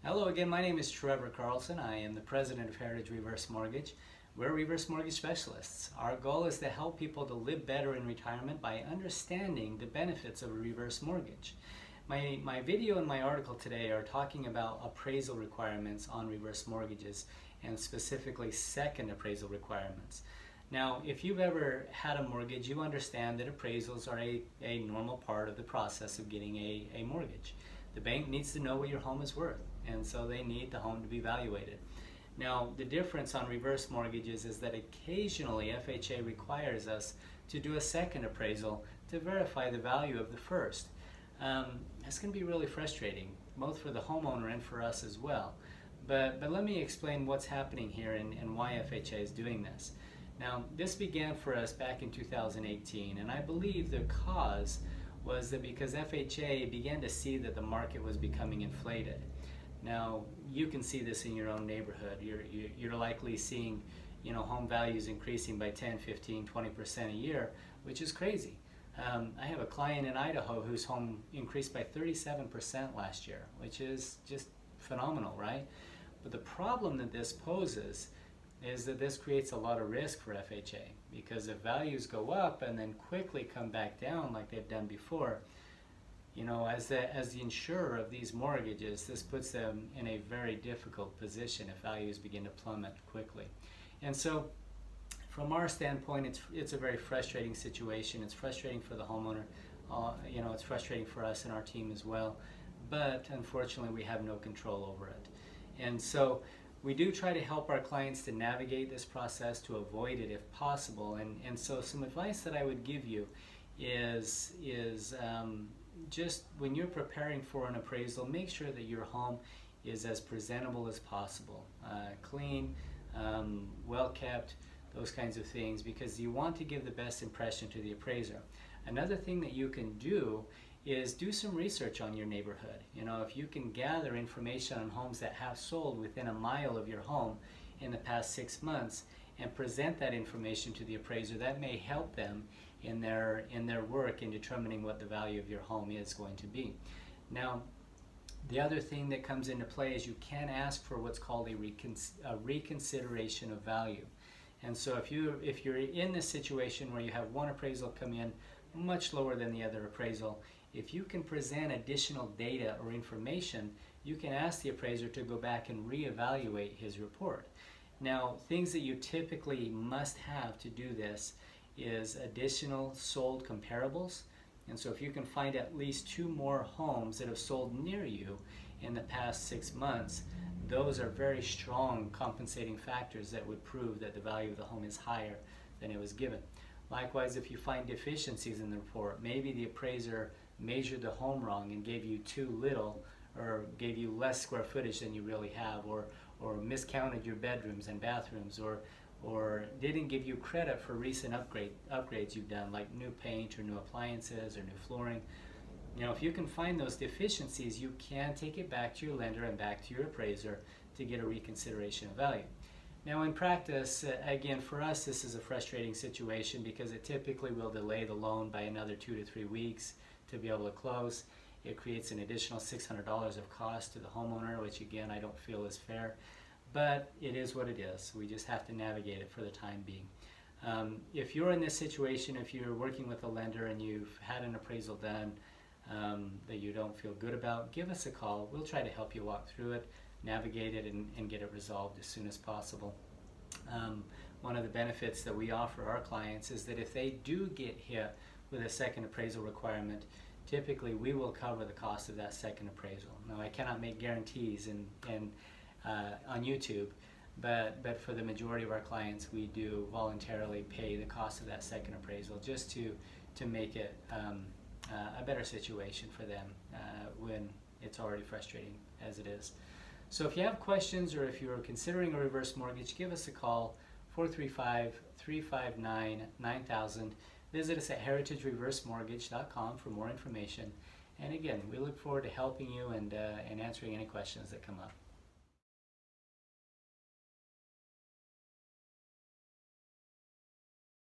Hello again, my name is Trevor Carlson. I am the president of Heritage Reverse Mortgage. We're reverse mortgage specialists. Our goal is to help people to live better in retirement by understanding the benefits of a reverse mortgage. My video and my article today are talking about appraisal requirements on reverse mortgages and specifically second appraisal requirements. Now, if you've ever had a mortgage, you understand that appraisals are a normal part of the process of getting a mortgage. The bank needs to know what your home is worth, and so they need the home to be evaluated. Now, the difference on reverse mortgages is that occasionally FHA requires us to do a second appraisal to verify the value of the first. That's going to be really frustrating, both for the homeowner and for us as well. But let me explain what's happening here and why FHA is doing this. Now, this began for us back in 2018, and I believe the cause was that because FHA began to see that the market was becoming inflated. Now, you can see this in your own neighborhood. You're likely seeing, home values increasing by 10, 15, 20% a year, which is crazy. I have a client in Idaho whose home increased by 37% last year, which is just phenomenal, right? But the problem that this poses is that this creates a lot of risk for FHA, because if values go up and then quickly come back down like they've done before, as the insurer of these mortgages, this puts them in a very difficult position if values begin to plummet quickly. And so from our standpoint, it's a very frustrating situation. It's frustrating for the homeowner. It's frustrating for us and our team as well. But unfortunately, we have no control over it. And so we do try to help our clients to navigate this process, to avoid it if possible. And so some advice that I would give you is just when you're preparing for an appraisal, make sure that your home is as presentable as possible. Clean, well kept, those kinds of things, because you want to give the best impression to the appraiser. Another thing that you can do is do some research on your neighborhood. If you can gather information on homes that have sold within a mile of your home in the past 6 months and present that information to the appraiser, that may help them in their work in determining what the value of your home is going to be. Now, the other thing that comes into play is you can ask for what's called a reconsideration of value. And so if you're in this situation where you have one appraisal come in much lower than the other appraisal, if you can present additional data or information, you can ask the appraiser to go back and reevaluate his report. Now, things that you typically must have to do this is additional sold comparables. And so if you can find at least 2 more homes that have sold near you in the past 6 months, those are very strong compensating factors that would prove that the value of the home is higher than it was given. Likewise, if you find deficiencies in the report, maybe the appraiser measured the home wrong and gave you too little, or gave you less square footage than you really have, or miscounted your bedrooms and bathrooms, or didn't give you credit for recent upgrades you've done, like new paint or new appliances or new flooring. If you can find those deficiencies, you can take it back to your lender and back to your appraiser to get a reconsideration of value. Now, in practice, again, for us, this is a frustrating situation because it typically will delay the loan by another 2 to 3 weeks to be able to close. It creates an additional $600 of cost to the homeowner, which again, I don't feel is fair, but it is what it is. We just have to navigate it for the time being. If you're in this situation, if you're working with a lender and you've had an appraisal done that you don't feel good about, give us a call. We'll try to help you walk through it, navigate it, and get it resolved as soon as possible. One of the benefits that we offer our clients is that if they do get hit with a second appraisal requirement, typically we will cover the cost of that second appraisal. Now, I cannot make guarantees on YouTube, but for the majority of our clients, we do voluntarily pay the cost of that second appraisal just to make it a better situation for them when it's already frustrating as it is. So if you have questions or if you're considering a reverse mortgage, give us a call, 435-359-9000. Visit us at heritagereversemortgage.com for more information. And again, we look forward to helping you and answering any questions that come up.